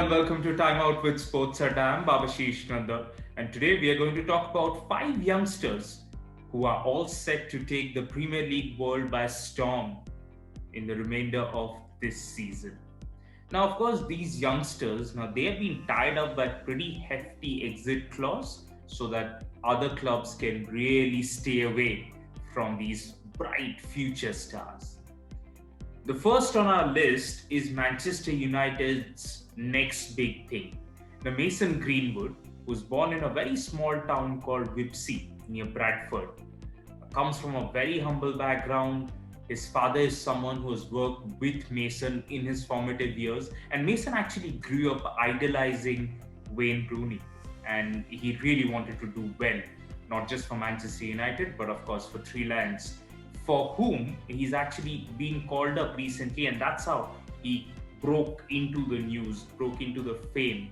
and welcome to Timeout with SportsAdda. I'm Babashish Nanda, and today we are going to talk about 5 youngsters who are all set to take the Premier League world by storm in the remainder of this season. Now, of course, these youngsters, they have been tied up by pretty hefty exit clause so that other clubs can really stay away from these bright future stars. The first on our list is Manchester United's next big thing. The Mason Greenwood, who was born in a very small town called Whipsey near Bradford, comes from a very humble background. His father is someone who has worked with Mason in his formative years, and Mason actually grew up idolizing Wayne Rooney, and he really wanted to do well, not just for Manchester United, but of course for Three Lions, for whom he's actually been called up recently, and that's how he broke into the news, broke into the fame.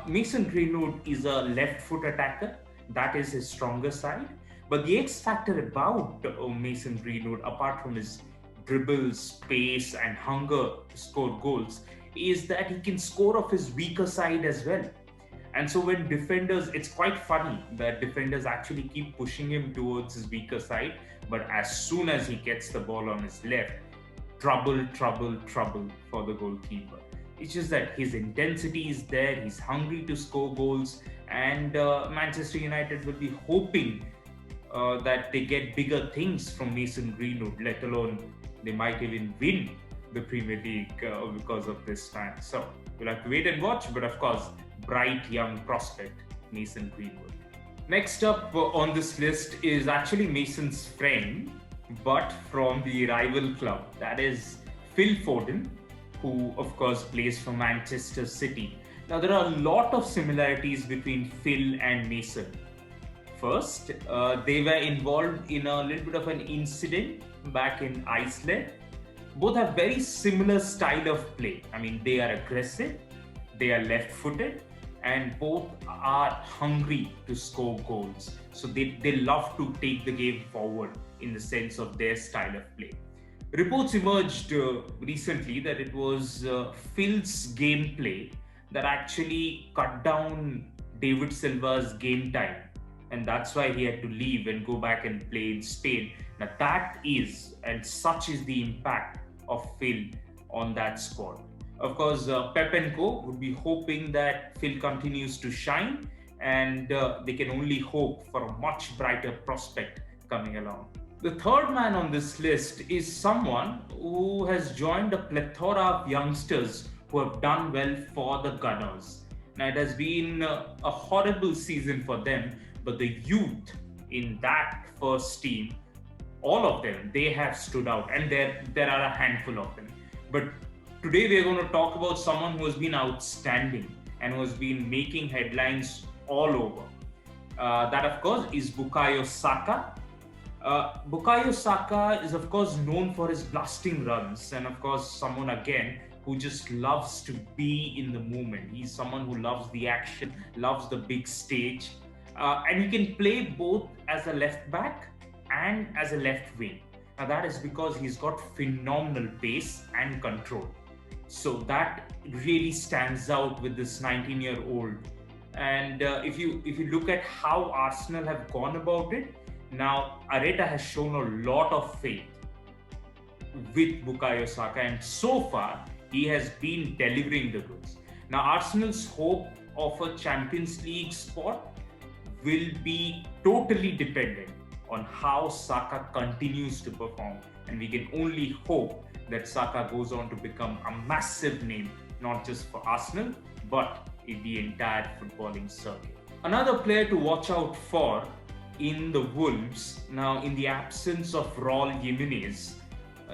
Mason Greenwood is a left-foot attacker. That is his stronger side. But the X factor about Mason Greenwood, apart from his dribbles, pace, and hunger to score goals, is that he can score off his weaker side as well. And so when defenders, it's quite funny that defenders actually keep pushing him towards his weaker side, but as soon as he gets the ball on his left, trouble for the goalkeeper. It's just that his intensity is there, he's hungry to score goals, and Manchester United will be hoping that they get bigger things from Mason Greenwood, let alone they might even win the Premier League because of this man. So we'll have to wait and watch, but of course, bright young prospect, Mason Greenwood. Next up on this list is actually Mason's friend, but from the rival club. That is Phil Foden, who of course plays for Manchester City. Now there are a lot of similarities between Phil and Mason. First, they were involved in a little bit of an incident back in Iceland. Both have very similar style of play. I mean, they are aggressive, they are left-footed, and both are hungry to score goals. So they love to take the game forward in the sense of their style of play. Reports emerged recently that it was Phil's gameplay that actually cut down David Silva's game time, and that's why he had to leave and go back and play in Spain. Now that is, and such is the impact of Phil on that squad. Of course, Pep and Co would be hoping that Phil continues to shine, and they can only hope for a much brighter prospect coming along. The third man on this list is someone who has joined a plethora of youngsters who have done well for the Gunners. Now, it has been a horrible season for them, but the youth in that first team, all of them, they have stood out, and there are a handful of them. But today we are going to talk about someone who has been outstanding and who has been making headlines all over. That, of course, is Bukayo Saka. Bukayo Saka is, of course, known for his blasting runs, and of course, someone again who just loves to be in the moment. He's someone who loves the action, loves the big stage, and he can play both as a left back and as a left wing. Now that is because he's got phenomenal pace and control. So that really stands out with this 19-year-old. And if you look at how Arsenal have gone about it, now Arteta has shown a lot of faith with Bukayo Saka, and so far he has been delivering the goods. Now Arsenal's hope of a Champions League spot will be totally dependent on how Saka continues to perform, and we can only hope that Saka goes on to become a massive name, not just for Arsenal, but in the entire footballing circuit. Another player to watch out for in the Wolves, now in the absence of Raul Jimenez,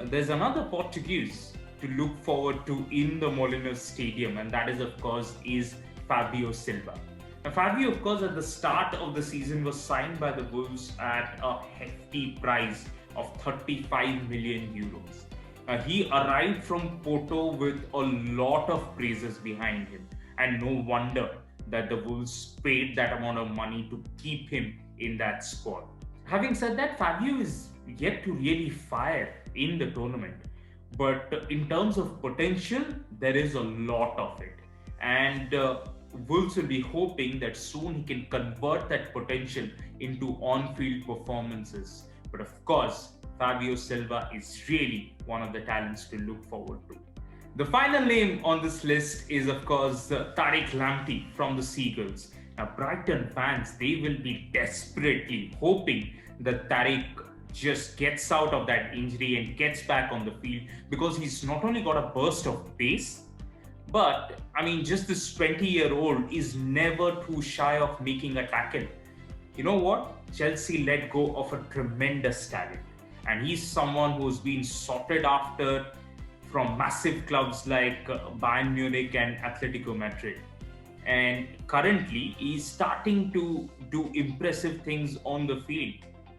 there's another Portuguese to look forward to in the Molineux Stadium, and that is, of course, is Fabinho Silva. Now, Fabio, of course, at the start of the season was signed by the Wolves at a hefty price of 35 million euros. He arrived from Porto with a lot of praises behind him, and no wonder that the Wolves paid that amount of money to keep him in that squad. Having said that, Fabio is yet to really fire in the tournament, but in terms of potential, there is a lot of it. and Wolves will be hoping that soon he can convert that potential into on-field performances. But of course, Fabio Silva is really one of the talents to look forward to. The final name on this list is, of course, Tariq Lati from the Seagulls. Now, Brighton fans, they will be desperately hoping that Tariq just gets out of that injury and gets back on the field, because he's not only got a burst of pace, but I mean, just this 20-year-old is never too shy of making a tackle. You know what? Chelsea let go of a tremendous talent, and he's someone who's been sought after from massive clubs like Bayern Munich and Atletico Madrid. And currently, he's starting to do impressive things on the field.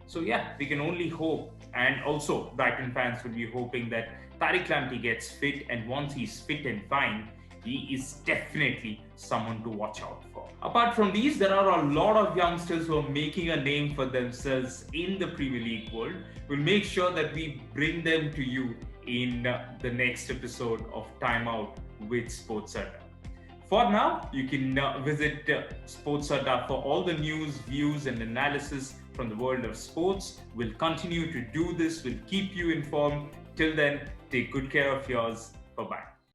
So yeah, we can only hope, and also Brighton fans will be hoping that Tariq Lamptey gets fit, and once he's fit and fine, he is definitely someone to watch out for. Apart from these, there are a lot of youngsters who are making a name for themselves in the Premier League world. We'll make sure that we bring them to you in the next episode of Timeout with SportsAdda. For now, you can visit SportsAdda for all the news, views, and analysis from the world of sports. We'll continue to do this. We'll keep you informed. Till then, take good care of yours. Bye-bye.